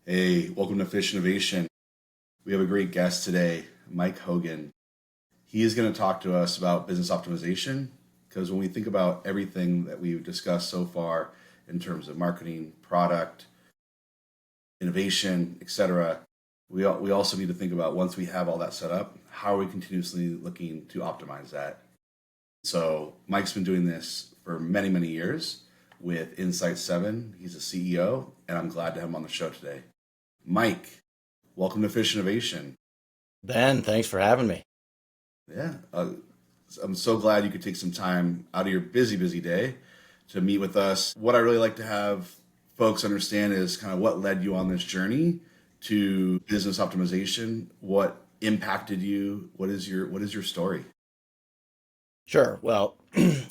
Hey, welcome to Fish Innovation. We have a great guest today, Mike Hogan. He is going to talk to us about business optimization because when we think about everything that we've discussed so far in terms of marketing, product, innovation, etc., we also need to think about once we have all that set up, how are we continuously looking to optimize that? So Mike's been doing this for many, many years with Insights7. He's a CEO, and I'm glad to have him on the show today. Mike, welcome to Fish Innovation. Ben, thanks for having me. Yeah, I'm so glad you could take some time out of your busy, busy day to meet with us. What I really like to have folks understand is kind of what led you on this journey to business optimization. What impacted you? What is your story? Sure. Well,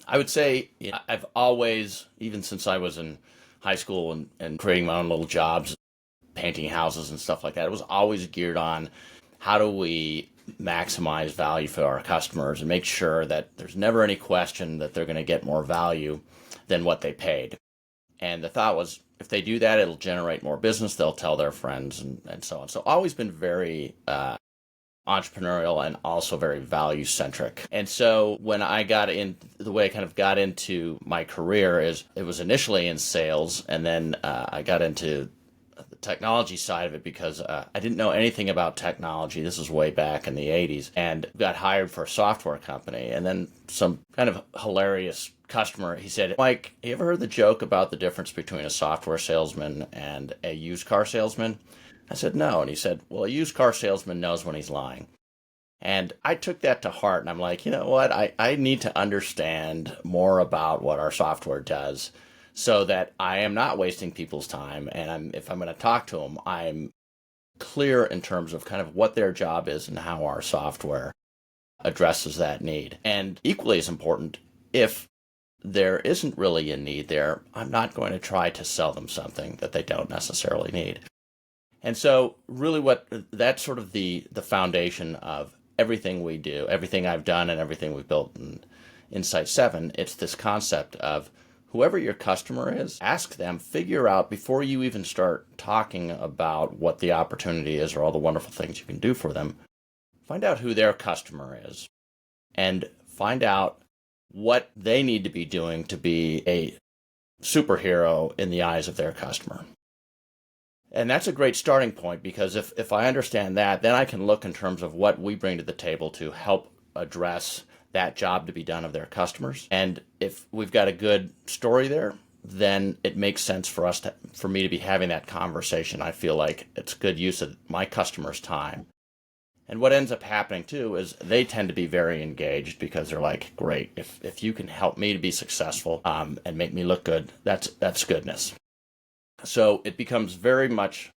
I would say I've always, even since I was in high school and creating my own little jobs, painting houses and stuff like that, it was always geared on how do we maximize value for our customers and make sure that there's never any question that they're going to get more value than what they paid. And the thought was, if they do that, it'll generate more business. They'll tell their friends and so on. So always been very entrepreneurial and also very value centric. And so when I got in, the way I kind of got into my career is it was initially in sales, and then I got into the technology side of it because I didn't know anything about technology. This was way back in the 80s, and got hired for a software company. And then some kind of hilarious customer, he said, "Mike, you ever heard the joke about the difference between a software salesman and a used car salesman?" I said, "No." And he said, "Well, a used car salesman knows when he's lying." And I took that to heart, and I'm like, you know what? I need to understand more about what our software does so that I am not wasting people's time. And if I'm going to talk to them, I'm clear in terms of kind of what their job is and how our software addresses that need. And equally as important, if there isn't really a need there, I'm not going to try to sell them something that they don't necessarily need. And so really that's sort of the foundation of everything we do, everything I've done and everything we've built in Insights7. It's this concept of whoever your customer is, ask them, figure out before you even start talking about what the opportunity is or all the wonderful things you can do for them, find out who their customer is and find out what they need to be doing to be a superhero in the eyes of their customer. And that's a great starting point because if I understand that, then I can look in terms of what we bring to the table to help address that job to be done of their customers. And if we've got a good story there, then it makes sense for me to be having that conversation. I feel like it's good use of my customers' time. And what ends up happening too is they tend to be very engaged because they're like, great, if you can help me to be successful and make me look good, that's goodness. So it becomes very much,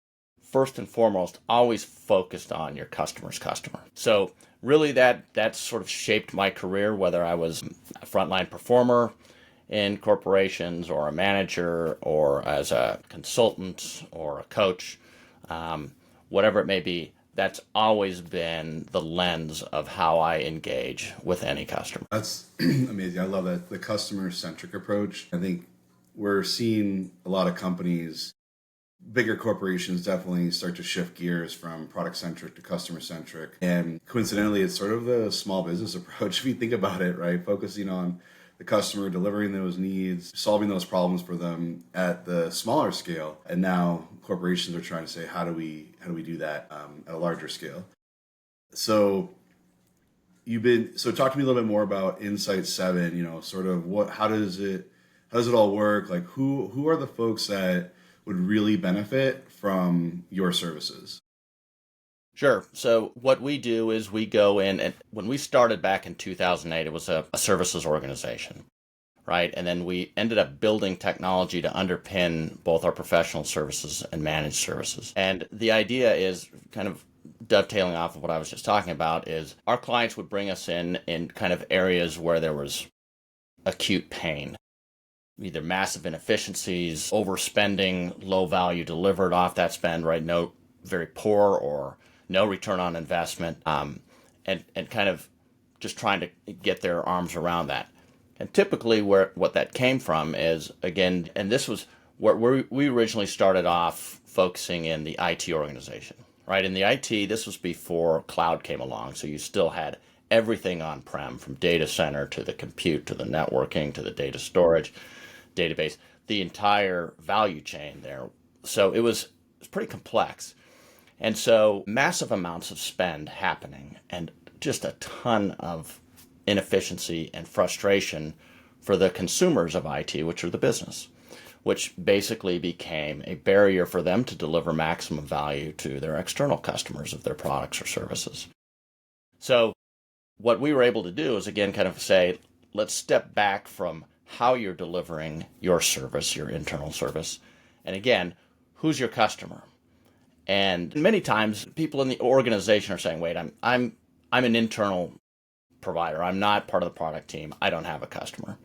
first and foremost, always focused on your customer's customer. So really that sort of shaped my career, whether I was a frontline performer in corporations or a manager or as a consultant or a coach, whatever it may be. That's always been the lens of how I engage with any customer. That's amazing. I love that, the customer-centric approach. I think we're seeing a lot of companies, bigger corporations definitely start to shift gears from product-centric to customer-centric. And coincidentally, it's sort of the small business approach if you think about it, right? Focusing on the customer, delivering those needs, solving those problems for them at the smaller scale. And now corporations are trying to say, how do we do that at a larger scale? So talk to me a little bit more about Insight7, sort of how does it all work? Like who are the folks that would really benefit from your services? Sure. So what we do is we go in, and when we started back in 2008, it was a services organization, right? And then we ended up building technology to underpin both our professional services and managed services. And the idea is kind of dovetailing off of what I was just talking about is our clients would bring us in kind of areas where there was acute pain, either massive inefficiencies, overspending, low value delivered off that spend, right? No, very poor or no return on investment, and kind of just trying to get their arms around that. And typically what that came from is, again, and this was where we originally started off focusing in the IT organization, right? In the IT, this was before cloud came along, so you still had everything on-prem, from data center to the compute to the networking to the data storage, database, the entire value chain there. So it was pretty complex. And so massive amounts of spend happening and just a ton of inefficiency and frustration for the consumers of IT, which are the business, which basically became a barrier for them to deliver maximum value to their external customers of their products or services. So what we were able to do is, again, kind of say, let's step back from how you're delivering your service, your internal service. And again, who's your customer? And many times people in the organization are saying, wait, I'm an internal provider. I'm not part of the product team. I don't have a customer.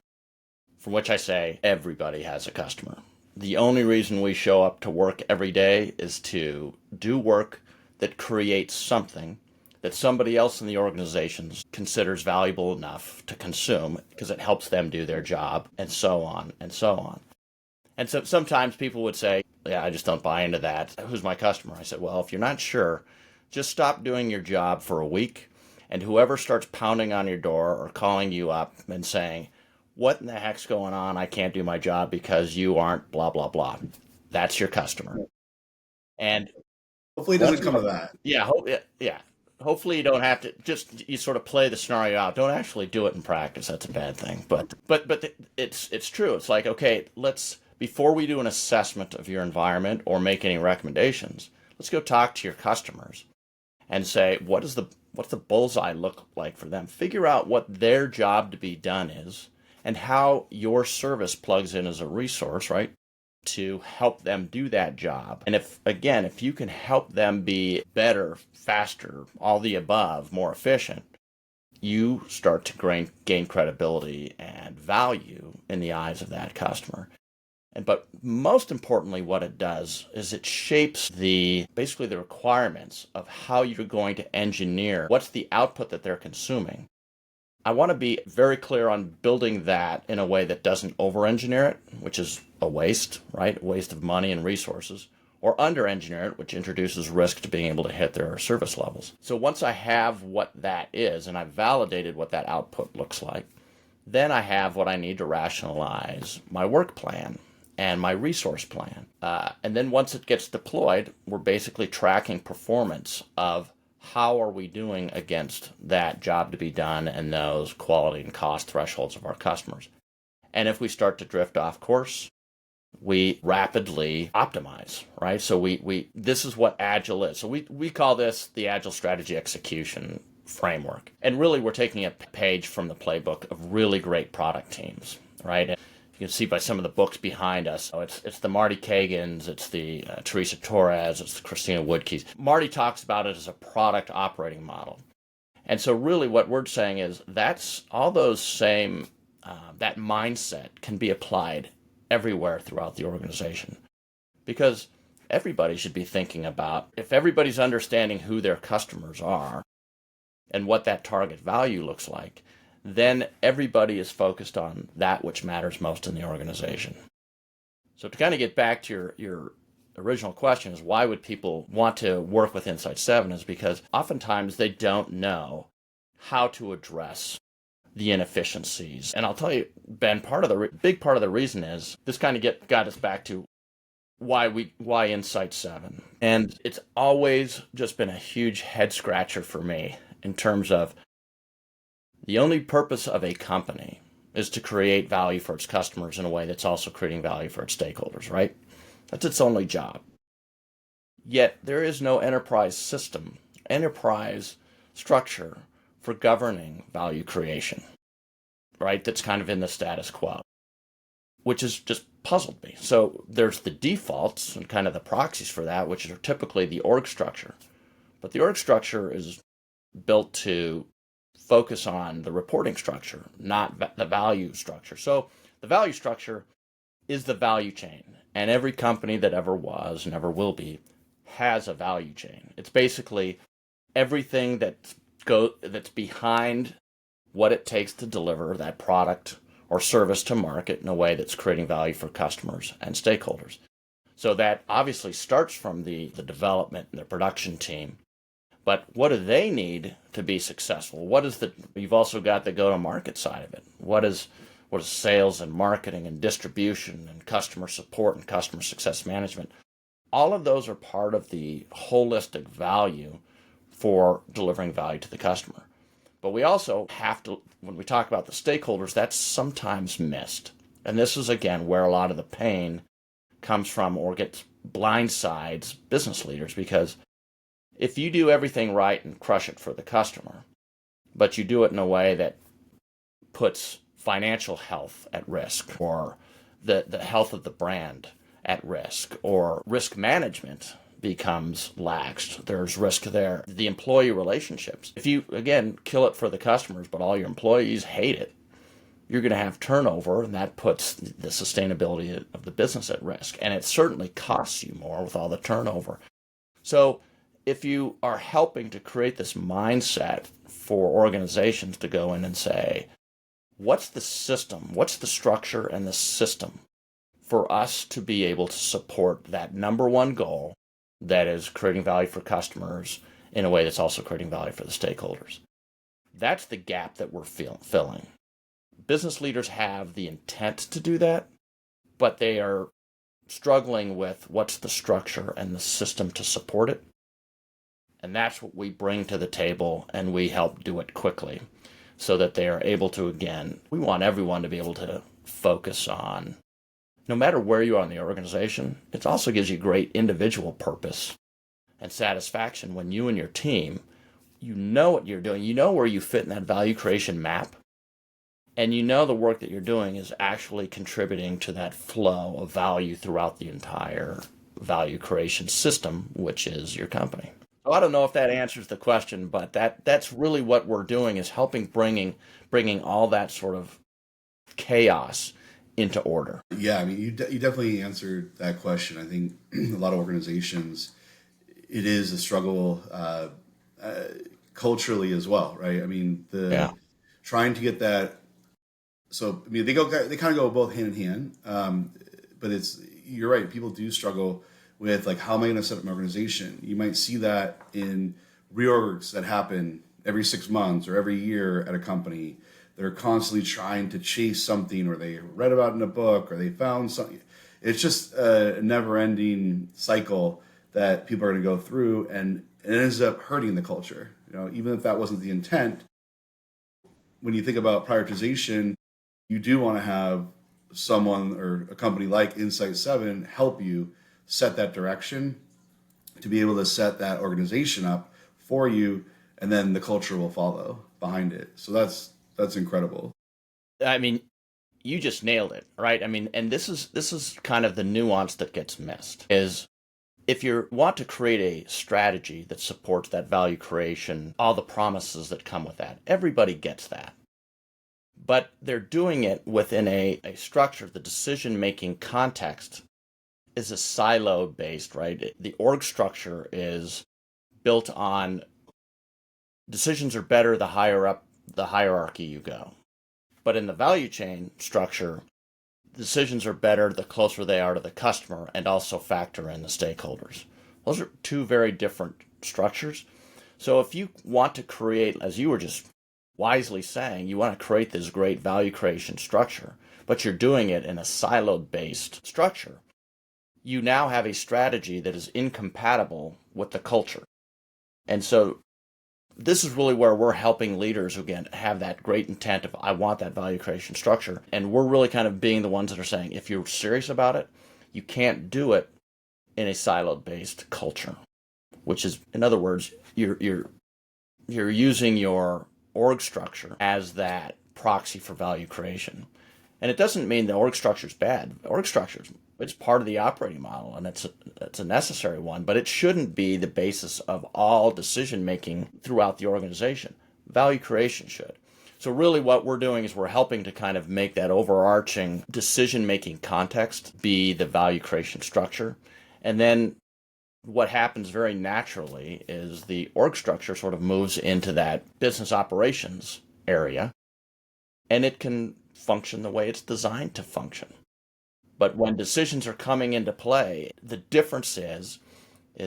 From which I say, everybody has a customer. The only reason we show up to work every day is to do work that creates something that somebody else in the organization considers valuable enough to consume because it helps them do their job, and so on and so on. And so sometimes people would say, yeah, I just don't buy into that. Who's my customer? I said, well, if you're not sure, just stop doing your job for a week, and whoever starts pounding on your door or calling you up and saying, what in the heck's going on? I can't do my job because you aren't blah, blah, blah. That's your customer. And hopefully it doesn't come to that. Yeah. Hopefully you don't have to you sort of play the scenario out. Don't actually do it in practice. That's a bad thing. But it's true. It's like, okay, before we do an assessment of your environment or make any recommendations, let's go talk to your customers and say, what's the bullseye look like for them? Figure out what their job to be done is and how your service plugs in as a resource, right, to help them do that job. And if you can help them be better, faster, all the above, more efficient, you start to gain credibility and value in the eyes of that customer. But most importantly, what it does is it shapes basically the requirements of how you're going to engineer what's the output that they're consuming. I want to be very clear on building that in a way that doesn't over-engineer it, which is a waste, right? A waste of money and resources, or under-engineer it, which introduces risk to being able to hit their service levels. So once I have what that is, and I've validated what that output looks like, then I have what I need to rationalize my work plan and my resource plan. And then once it gets deployed, we're basically tracking performance of how are we doing against that job to be done and those quality and cost thresholds of our customers. And if we start to drift off course, we rapidly optimize, right? So this is what Agile is. So we call this the Agile Strategy Execution Framework. And really, we're taking a page from the playbook of really great product teams, right? And you can see by some of the books behind us. So it's the Marty Kagans, it's the Teresa Torres, it's the Christina Woodkeys. Marty talks about it as a product operating model. And so really what we're saying is that's all those same, that mindset can be applied everywhere throughout the organization. Because everybody should be thinking about, if everybody's understanding who their customers are and what that target value looks like, then everybody is focused on that which matters most in the organization. So to kind of get back to your original question is why would people want to work with Insights7 is because oftentimes they don't know how to address the inefficiencies. And I'll tell you, Ben, big part of the reason is this kind of got us back to why Insights7. And it's always just been a huge head scratcher for me in terms of the only purpose of a company is to create value for its customers in a way that's also creating value for its stakeholders, right? That's its only job. Yet there is no enterprise structure for governing value creation, right? That's kind of in the status quo, which has just puzzled me. So there's the defaults and kind of the proxies for that, which are typically the org structure. But the org structure is built to focus on the reporting structure, not the value structure. So the value structure is the value chain. And every company that ever was and ever will be has a value chain. It's basically everything that's behind what it takes to deliver that product or service to market in a way that's creating value for customers and stakeholders. So that obviously starts from the development and the production team. But what do they need to be successful? You've also got the go-to-market side of it. What is sales and marketing and distribution and customer support and customer success management? All of those are part of the holistic value for delivering value to the customer. But we also have to, when we talk about the stakeholders, that's sometimes missed. And this is, again, where a lot of the pain comes from or gets blindsides business leaders, because if you do everything right and crush it for the customer, but you do it in a way that puts financial health at risk, or the health of the brand at risk, or risk management becomes laxed, there's risk there. The employee relationships, if you, again, kill it for the customers, but all your employees hate it, you're going to have turnover, and that puts the sustainability of the business at risk. And it certainly costs you more with all the turnover. So if you are helping to create this mindset for organizations to go in and say, what's the system, what's the structure and the system for us to be able to support that number one goal, that is creating value for customers in a way that's also creating value for the stakeholders? That's the gap that we're filling. Business leaders have the intent to do that, but they are struggling with what's the structure and the system to support it. And that's what we bring to the table, and we help do it quickly so that they are able to, again, we want everyone to be able to focus on, no matter where you are in the organization, it also gives you great individual purpose and satisfaction when you and your team, you know what you're doing, you know where you fit in that value creation map, and you know the work that you're doing is actually contributing to that flow of value throughout the entire value creation system, which is your company. So I don't know if that answers the question, but that's really what we're doing, is helping bringing all that sort of chaos into order. Yeah, I mean, you definitely answered that question. I think a lot of organizations, it is a struggle culturally as well, right? I mean, trying to get that. So I mean, they kind of go both hand in hand. But you're right. People do struggle with, like, how am I going to set up an organization? You might see that in reorgs that happen every 6 months or every year at a company. They're constantly trying to chase something, or they read about it in a book, or they found something. It's just a never-ending cycle that people are going to go through, and it ends up hurting the culture. Even if that wasn't the intent, when you think about prioritization, you do want to have someone or a company like Insights7 help you set that direction, to be able to set that organization up for you, and then the culture will follow behind it. So that's incredible. I mean, you just nailed it, right? I mean, and this is kind of the nuance that gets missed, is if you want to create a strategy that supports that value creation, all the promises that come with that, everybody gets that. But they're doing it within a structure. The decision-making context is a silo-based, right? The org structure is built on decisions are better the higher up the hierarchy you go. But in the value chain structure, decisions are better the closer they are to the customer, and also factor in the stakeholders. Those are two very different structures. So if you want to create, as you were just wisely saying, you want to create this great value creation structure, but you're doing it in a siloed-based structure, you now have a strategy that is incompatible with the culture. And so this is really where we're helping leaders who, again, have that great intent of, I want that value creation structure. And we're really kind of being the ones that are saying, if you're serious about it, you can't do it in a siloed-based culture, which is, in other words, you're using your org structure as that proxy for value creation. And it doesn't mean the org structure is bad. Org structure, it's part of the operating model, and it's a necessary one, but it shouldn't be the basis of all decision making throughout the organization. Value creation should. So really what we're doing is we're helping to kind of make that overarching decision making context be the value creation structure. And then what happens very naturally is the org structure sort of moves into that business operations area. and it can function the way it's designed to function. But when decisions are coming into play, the difference is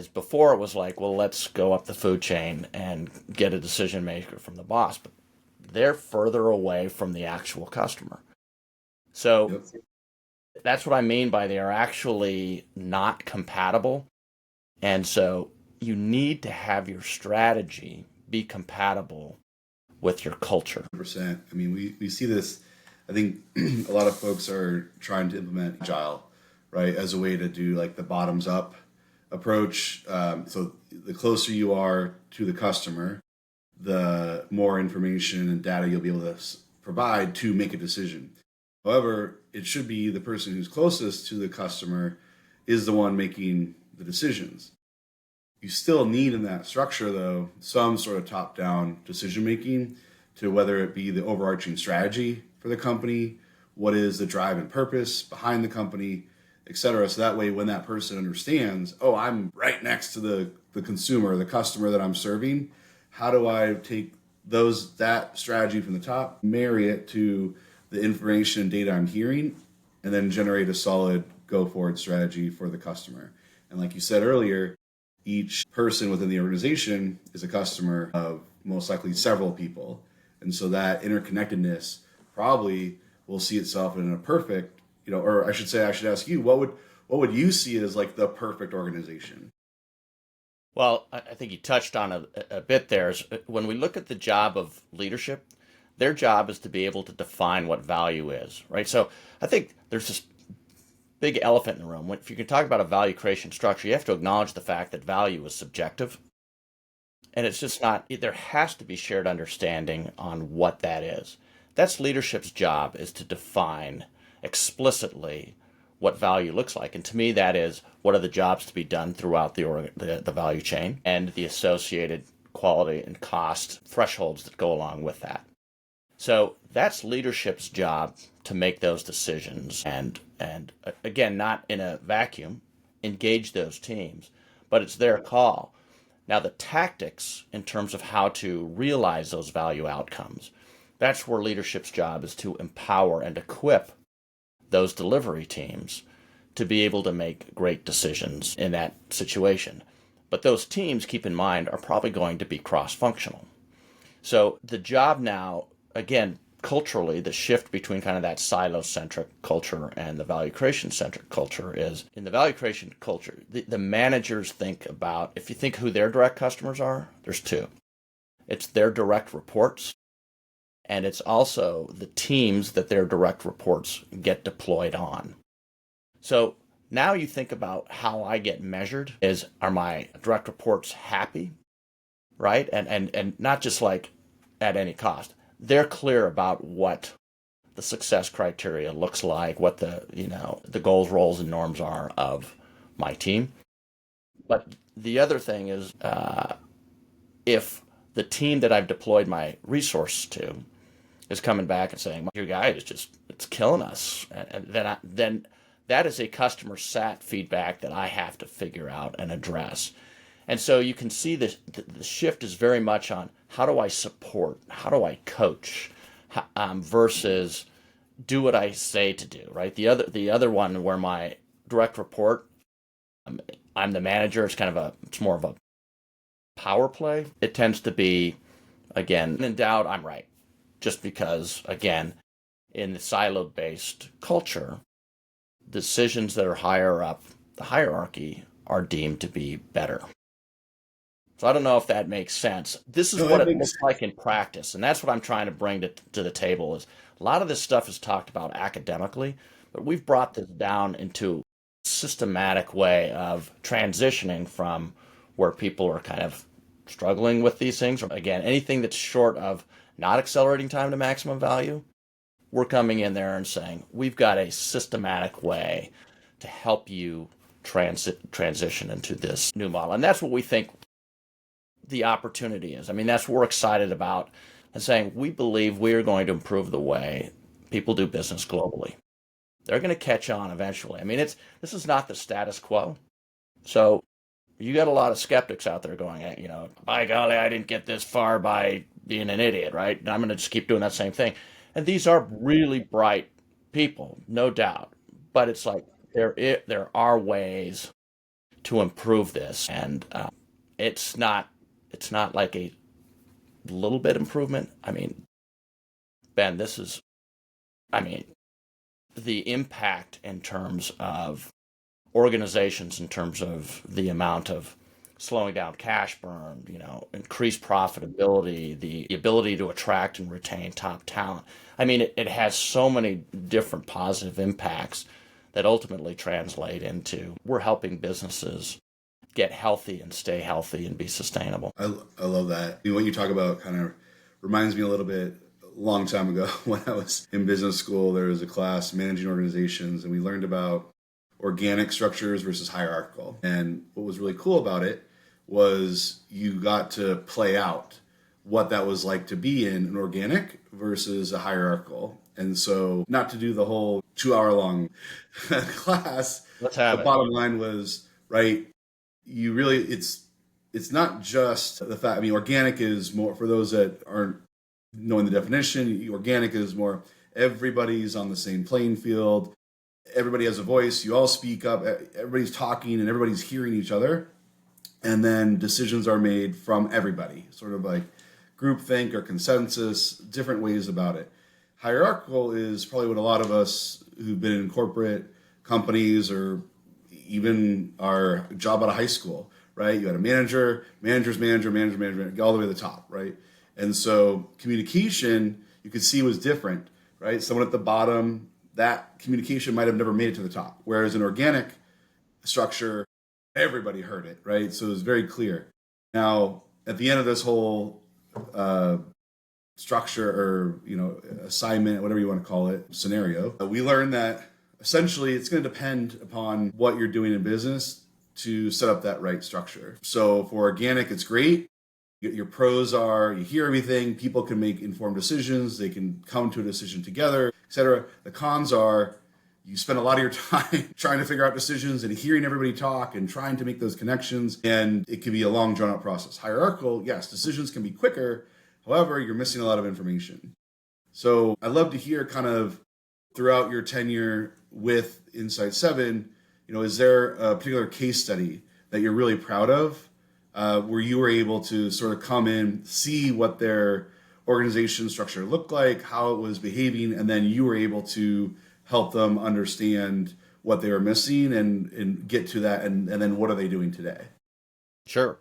before it was like, well, let's go up the food chain and get a decision maker from the boss, but they're further away from the actual customer. So Yep. that's what I mean by they are actually not compatible. And so you need to have your strategy be compatible with your culture. 100%. I mean, we see this. I think a lot of folks are trying to implement Agile, right, as a way to do like the bottoms up approach. So the closer you are to the customer, the more information and data you'll be able to provide to make a decision. However, it should be the person who's closest to the customer is the one making the decisions. You still need in that structure, though, some sort of top-down decision making to whether it be the overarching strategy for the company, what is the drive and purpose behind the company, et cetera. So that way, when that person understands, oh, I'm right next to the consumer, the customer that I'm serving, how do I take that strategy from the top, marry it to the information and data I'm hearing, and then generate a solid go-forward strategy for the customer. And like you said earlier, each person within the organization is a customer of most likely several people. And so that interconnectedness probably will see itself in a perfect, or I should say, I should ask you, what would you see as like the perfect organization? Well, I think you touched on a bit there. Is when we look at the job of leadership, their job is to be able to define what value is, right? So I think there's this big elephant in the room. If you can talk about a value creation structure, you have to acknowledge the fact that value is subjective. And it's just not, there has to be shared understanding on what that is. That's leadership's job, is to define explicitly what value looks like. And to me, that is what are the jobs to be done throughout the value chain and the associated quality and cost thresholds that go along with that. So that's leadership's job to make those decisions and again, not in a vacuum, engage those teams, but it's their call. Now, the tactics in terms of how to realize those value outcomes, that's where leadership's job is to empower and equip those delivery teams to be able to make great decisions in that situation. But those teams, keep in mind, are probably going to be cross-functional. So the job now, again, culturally, the shift between kind of that silo-centric culture and the value creation-centric culture is, in the value creation culture, the managers think about, if you think who their direct customers are, there's two. It's their direct reports, and it's also the teams that their direct reports get deployed on. So now you think about how I get measured is, are my direct reports happy, right? And not just like at any cost. They're clear about what the success criteria looks like, what the goals, roles, and norms are of my team. But the other thing is, if the team that I've deployed my resource to is coming back and saying, your guy is it's killing us, and then that is a customer sat feedback that I have to figure out and address. And so you can see the shift is very much on how do I support, how do I coach, versus do what I say to do, right? The other one where my direct report, I'm the manager, it's more of a power play. It tends to be, again, in doubt, I'm right. Just because, again, in the siloed-based culture, decisions that are higher up the hierarchy are deemed to be better. So I don't know if that makes sense. This is what it looks like in practice, and that's what I'm trying to bring to the table. Is a lot of this stuff is talked about academically, but we've brought this down into a systematic way of transitioning from where people are kind of struggling with these things. Again, anything that's short of not accelerating time to maximum value, we're coming in there and saying, we've got a systematic way to help you transition into this new model. And that's what we think the opportunity is. I mean, that's what we're excited about, and saying we believe we are going to improve the way people do business globally. They're going to catch on eventually. I mean, this is not the status quo. So you got a lot of skeptics out there going, hey, by golly, I didn't get this far by being an idiot, right? And I'm going to just keep doing that same thing. And these are really bright people, no doubt. But it's like there are ways to improve this, and it's not it's not like a little bit improvement. I mean, Ben, this is I mean the impact in terms of organizations, in terms of the amount of slowing down cash burn, increased profitability, the ability to attract and retain top talent. I mean, it has so many different positive impacts that ultimately translate into we're helping businesses get healthy and stay healthy and be sustainable. I love that. What you talk about kind of reminds me a little bit. A long time ago, when I was in business school, there was a class, managing organizations, and we learned about organic structures versus hierarchical. And what was really cool about it was you got to play out what that was like to be in an organic versus a hierarchical. And so, not to do the whole 2 hour long class, Let's the have it. bottom line was, right, you really, it's not just the fact, I mean, organic is more, for those that aren't knowing the definition, organic is more everybody's on the same playing field. Everybody has a voice. You all speak up. Everybody's talking and everybody's hearing each other. And then decisions are made from everybody, sort of like groupthink or consensus, different ways about it. Hierarchical is probably what a lot of us who've been in corporate companies or even our job out of high school, right? You had a manager, manager's manager, manager, all the way to the top, right? And so communication, you could see was different, right? Someone at the bottom, that communication might have never made it to the top. Whereas an organic structure, everybody heard it, right? So it was very clear. Now, at the end of this whole structure or, assignment, whatever you want to call it, scenario, we learned that essentially it's going to depend upon what you're doing in business to set up that right structure. So for organic, it's great. Your pros are you hear everything, people can make informed decisions, they can come to a decision together, etc. The cons are you spend a lot of your time trying to figure out decisions and hearing everybody talk and trying to make those connections, and it can be a long drawn out process. Hierarchical, yes, decisions can be quicker, however, you're missing a lot of information. So I'd love to hear kind of throughout your tenure with Insights7, is there a particular case study that you're really proud of? Where you were able to sort of come in, see what their organization structure looked like, how it was behaving, and then you were able to help them understand what they were missing and get to that, and then what are they doing today? Sure.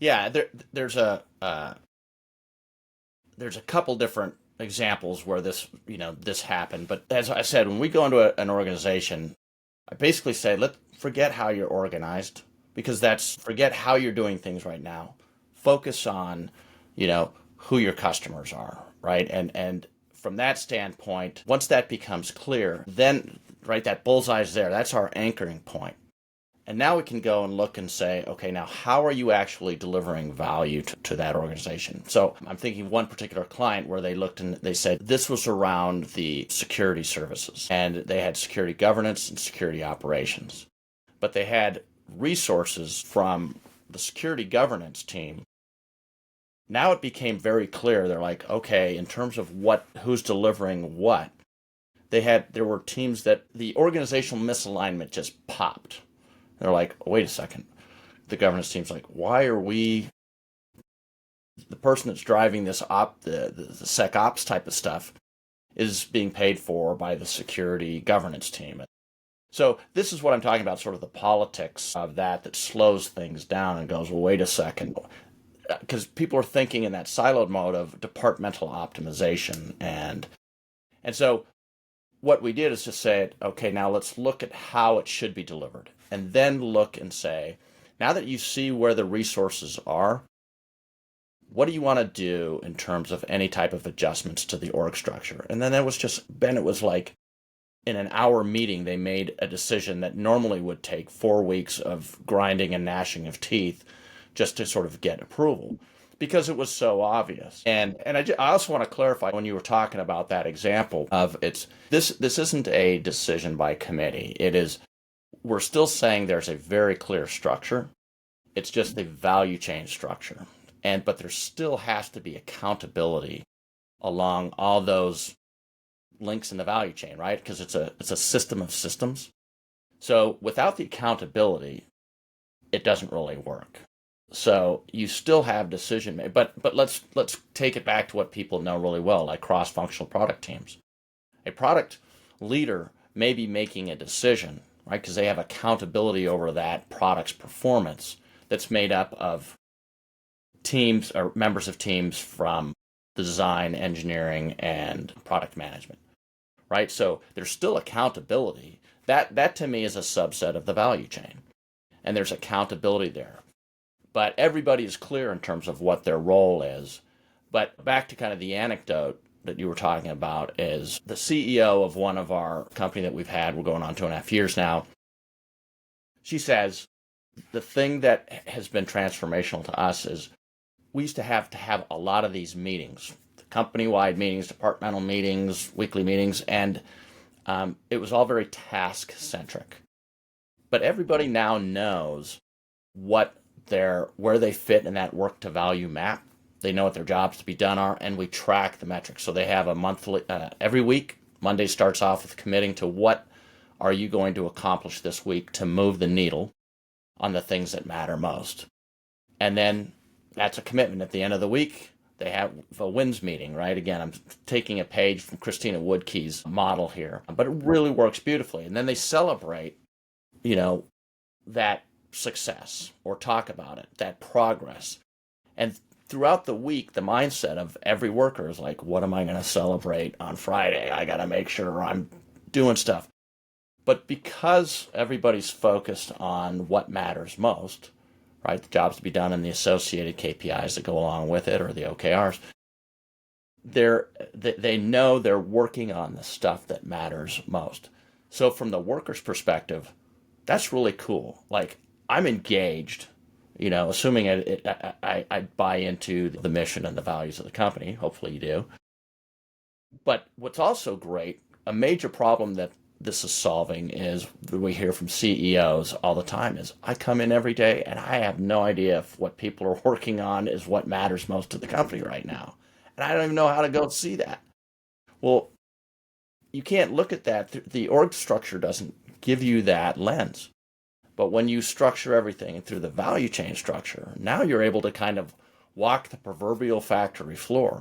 Yeah, there's a couple different examples where this happened. But as I said, when we go into an organization, I basically say, forget how you're organized, because forget how you're doing things right now. Focus on, who your customers are, right? And from that standpoint, once that becomes clear, then, right, that bullseye's there. That's our anchoring point. And now we can go and look and say, okay, now how are you actually delivering value to that organization? So I'm thinking one particular client where they looked and they said this was around the security services, and they had security governance and security operations. But they had resources from the security governance team. Now it became very clear. They're like, okay, in terms of who's delivering what, there were teams that the organizational misalignment just popped. They're like, oh, wait a second. The governance team's like, why are we, the person that's driving this the SecOps type of stuff is being paid for by the security governance team. So this is what I'm talking about, sort of the politics of that slows things down and goes, well, wait a second. Because people are thinking in that siloed mode of departmental optimization. And so what we did is just say, okay, now let's look at how it should be delivered. And then look and say, now that you see where the resources are, what do you want to do in terms of any type of adjustments to the org structure? And then it was like in an hour meeting, they made a decision that normally would take 4 weeks of grinding and gnashing of teeth just to sort of get approval, because it was so obvious. And I also want to clarify, when you were talking about that example of this isn't a decision by committee. We're still saying there's a very clear structure. It's just a value chain structure. But there still has to be accountability along all those links in the value chain, right? Because it's a system of systems. So without the accountability, it doesn't really work. So you still have decision making, but let's take it back to what people know really well, like cross-functional product teams. A product leader may be making a decision, right? Because they have accountability over that product's performance that's made up of teams or members of teams from design, engineering, and product management, right? So there's still accountability. That to me is a subset of the value chain, and there's accountability there. But everybody is clear in terms of what their role is. But back to kind of the anecdote that you were talking about is the CEO of one of our company that we've had, we're going on 2.5 years now. She says the thing that has been transformational to us is we used to have a lot of these meetings, company-wide meetings, departmental meetings, weekly meetings, and it was all very task-centric. But everybody now knows where they fit in that work to value map. They know what their jobs to be done are, and we track the metrics. So they have a monthly, every week, Monday starts off with committing to what are you going to accomplish this week to move the needle on the things that matter most. And then that's a commitment. At the end of the week, they have a wins meeting, right? Again, I'm taking a page from Christina Woodkey's model here, but it really works beautifully. And then they celebrate, that success or talk about it, that progress. And throughout the week, the mindset of every worker is like, what am I going to celebrate on Friday? I got to make sure I'm doing stuff. But because everybody's focused on what matters most, right, the jobs to be done and the associated KPIs that go along with it, or the OKRs, they know they're working on the stuff that matters most. So from the worker's perspective, that's really cool. Like, I'm engaged, assuming I buy into the mission and the values of the company. Hopefully you do. But what's also great, a major problem that this is solving is that we hear from CEOs all the time is I come in every day and I have no idea if what people are working on is what matters most to the company right now. And I don't even know how to go see that. Well, you can't look at that. The org structure doesn't give you that lens. But when you structure everything through the value chain structure, now you're able to kind of walk the proverbial factory floor.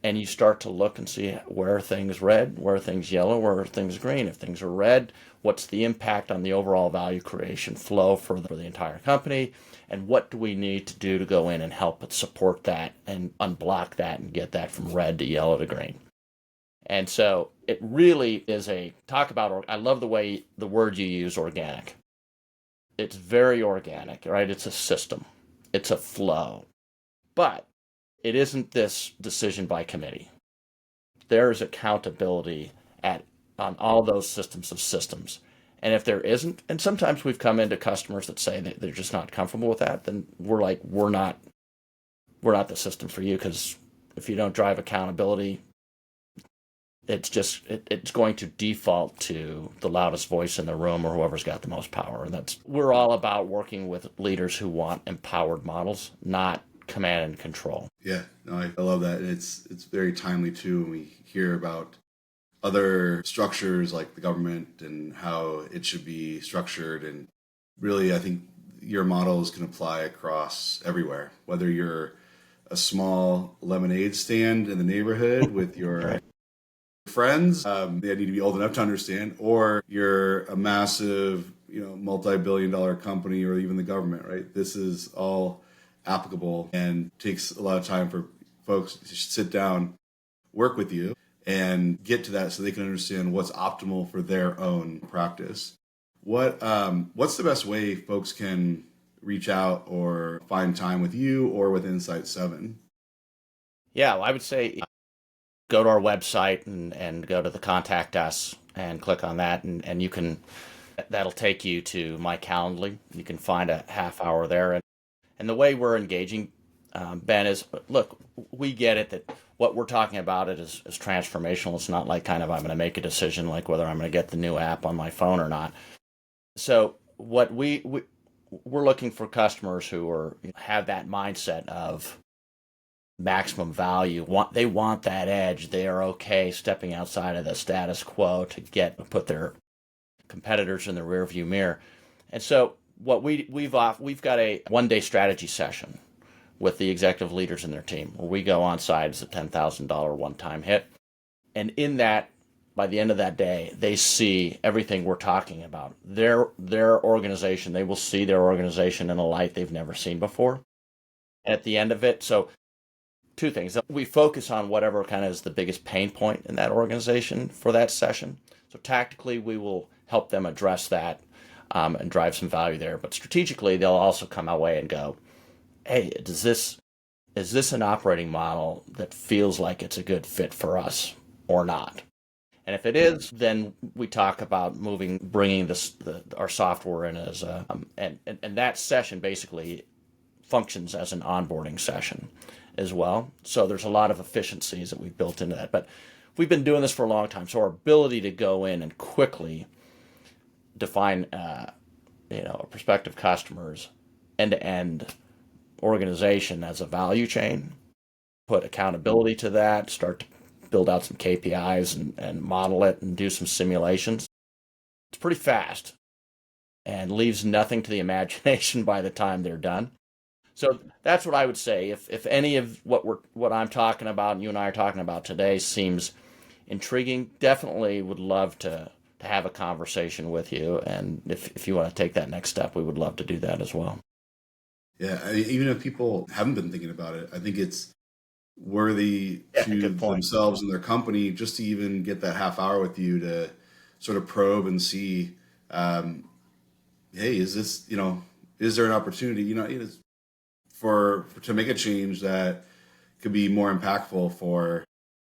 And you start to look and see where are things red, where are things yellow, where are things green. If things are red, what's the impact on the overall value creation flow for the entire company? And what do we need to do to go in and help it support that and unblock that and get that from red to yellow to green? And so it really is I love the way the word you use, organic. It's very organic, right? It's a system. It's a flow. But it isn't this decision by committee. There is accountability on all those systems of systems. And if there isn't, and sometimes we've come into customers that say that they're just not comfortable with that, then we're like, we're not the system for you, because if you don't drive accountability, it's going to default to the loudest voice in the room or whoever's got the most power. And we're all about working with leaders who want empowered models, not command and control. Yeah, no, I love that. It's very timely too when we hear about other structures like the government and how it should be structured. And really, I think your models can apply across everywhere, whether you're a small lemonade stand in the neighborhood with your friends, they need to be old enough to understand, or you're a massive, multi-billion-dollar company, or even the government, right? This is all applicable and takes a lot of time for folks to sit down, work with you, and get to that so they can understand what's optimal for their own practice. What's the best way folks can reach out or find time with you or with Insights7? Yeah, well, I would say go to our website and go to the contact us and click on that, and that'll take you to my Calendly. You can find a half hour there. And the way we're engaging, Ben, is, look, we get it that what we're talking about is transformational. It's not like kind of I'm going to make a decision like whether I'm going to get the new app on my phone or not. So what we're looking for customers who have that mindset of maximum value. They want that edge. They are okay stepping outside of the status quo to put their competitors in the rearview mirror. And so what we've got a 1-day strategy session with the executive leaders in their team where we go on site as a $10,000 one-time hit. And in that, by the end of that day, they see everything we're talking about. Their organization, they will see their organization in a light they've never seen before. And at the end of it, so two things. We focus on whatever kind of is the biggest pain point in that organization for that session. So tactically, we will help them address that and drive some value there. But strategically, they'll also come away and go, hey, is this an operating model that feels like it's a good fit for us or not? And if it is, then we talk about bringing our software in as and that session basically functions as an onboarding session as well. So there's a lot of efficiencies that we've built into that. But we've been doing this for a long time, so our ability to go in and quickly define, prospective customers, end-to-end organization as a value chain, put accountability to that, start to build out some KPIs and model it and do some simulations. It's pretty fast and leaves nothing to the imagination by the time they're done. So that's what I would say. If any of what I'm talking about and you and I are talking about today seems intriguing, definitely would love to have a conversation with you. And if you want to take that next step, we would love to do that as well. Yeah, even if people haven't been thinking about it, I think it's worthy to themselves and their company just to even get that half hour with you to sort of probe and see, hey, is this, is there an opportunity, to make a change that could be more impactful for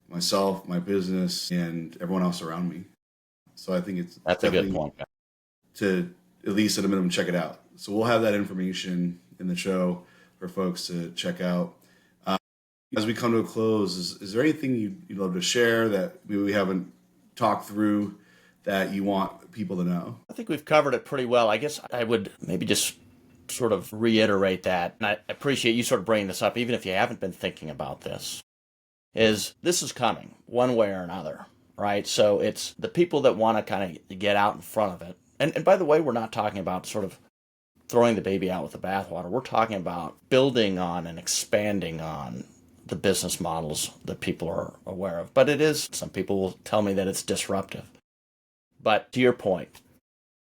myself, my business, and everyone else around me. So I think that's a good point to at least at a minimum check it out. So we'll have that information in the show for folks to check out. As we come to a close, is there anything you'd love to share that maybe we haven't talked through that you want people to know? I think we've covered it pretty well. I guess I would maybe just sort of reiterate that, and I appreciate you sort of bringing this up, even if you haven't been thinking about this, this is coming one way or another, right? So it's the people that want to kind of get out in front of it. And by the way, we're not talking about sort of throwing the baby out with the bathwater. We're talking about building on and expanding on the business models that people are aware of. But some people will tell me that it's disruptive. But to your point,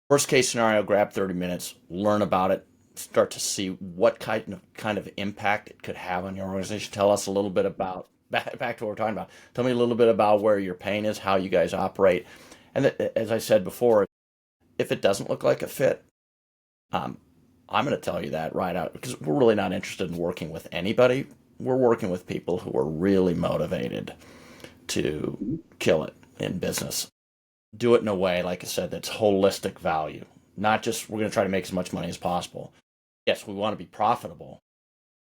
worst case scenario, grab 30 minutes, learn about it, start to see what kind of impact it could have on your organization. Tell us a little bit about, back to what we're talking about, tell me a little bit about where your pain is, how you guys operate. And as I said before, if it doesn't look like a fit, I'm going to tell you that right out, because we're really not interested in working with anybody. We're working with people who are really motivated to kill it in business. Do it in a way, like I said, that's holistic value. Not just we're going to try to make as much money as possible. Yes, we want to be profitable.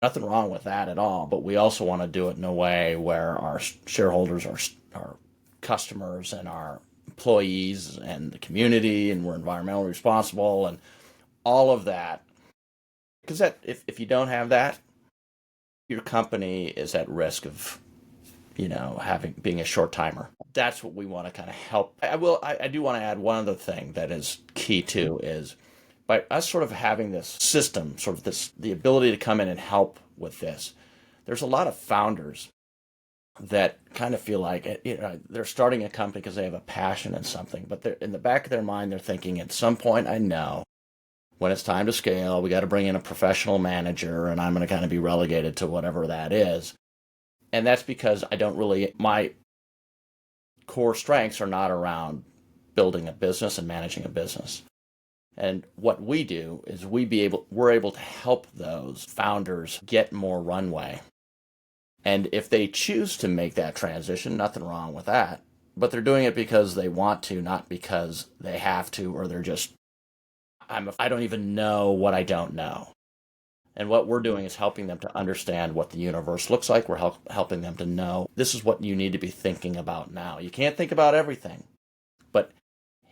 Nothing wrong with that at all. But we also want to do it in a way where our shareholders, our customers, and our employees, and the community, and we're environmentally responsible, and all of that. Because if you don't have that, your company is at risk of, being a short timer. That's what we want to kind of help. I do want to add one other thing that is key too, is by us sort of having this system, the ability to come in and help with this. There's a lot of founders that kind of feel like they're starting a company because they have a passion in something, but they're in the back of their mind, they're thinking at some point, I know when it's time to scale, we got to bring in a professional manager, and I'm going to kind of be relegated to whatever that is. And that's because my core strengths are not around building a business and managing a business. And what we do is we're able to help those founders get more runway. And if they choose to make that transition, nothing wrong with that. But they're doing it because they want to, not because they have to, or they're just, I don't even know what I don't know. And what we're doing is helping them to understand what the universe looks like. We're helping them to know this is what you need to be thinking about now. You can't think about everything, but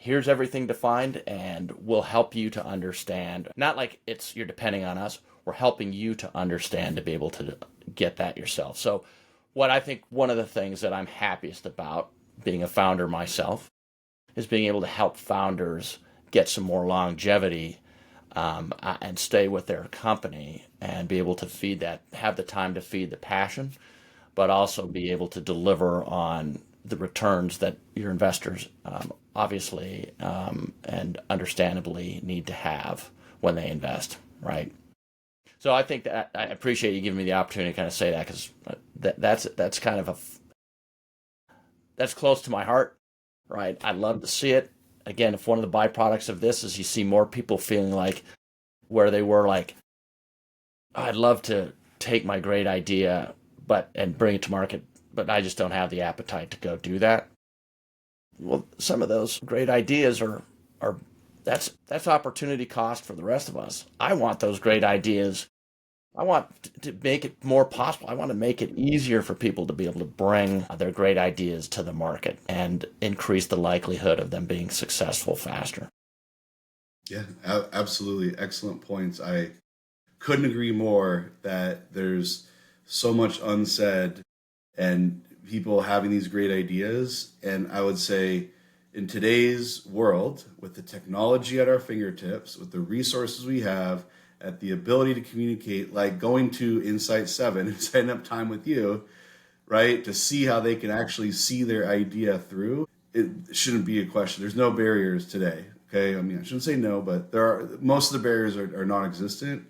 here's everything defined, and we'll help you to understand. Not like you're depending on us. We're helping you to understand to be able to get that yourself. So what I think one of the things that I'm happiest about being a founder myself is being able to help founders get some more longevity and stay with their company and be able to feed that, have the time to feed the passion, but also be able to deliver on the returns that your investors obviously and understandably need to have when they invest, right? So I think that I appreciate you giving me the opportunity to kind of say that, because that's kind of that's close to my heart, right? I love to see it. Again, if one of the byproducts of this is you see more people feeling like where they were like, I'd love to take my great idea and bring it to market, but I just don't have the appetite to go do that. Well, some of those great ideas are that's opportunity cost for the rest of us. I want those great ideas. I want to make it more possible. I want to make it easier for people to be able to bring their great ideas to the market and increase the likelihood of them being successful faster. Yeah, absolutely. Excellent points. I couldn't agree more that there's so much unsaid and people having these great ideas. And I would say in today's world, with the technology at our fingertips, with the resources we have, at the ability to communicate, like going to Insights7 and setting up time with you, right, to see how they can actually see their idea through, it shouldn't be a question. There's no barriers today. Okay, I mean, I shouldn't say no, but most of the barriers are non-existent.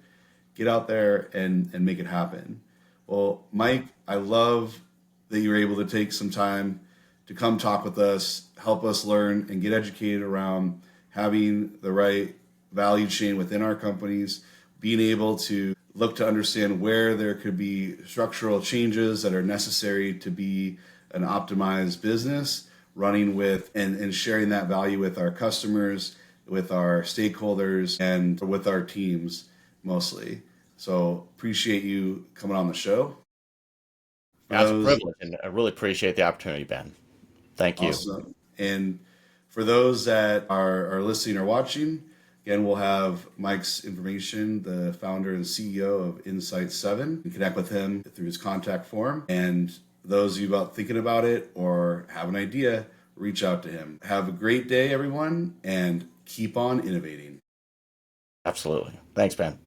Get out there and make it happen. Well, Mike, I love that you were able to take some time to come talk with us, help us learn and get educated around having the right value chain within our companies, being able to look to understand where there could be structural changes that are necessary to be an optimized business, running with and sharing that value with our customers, with our stakeholders, and with our teams mostly. So appreciate you coming on the show. That's a privilege, and I really appreciate the opportunity, Ben. Thank you. Awesome. And for those that are listening or watching, again, we'll have Mike's information, the founder and CEO of Insights7. You can connect with him through his contact form. And those of you thinking about it or have an idea, reach out to him. Have a great day, everyone, and keep on innovating. Absolutely. Thanks, Ben.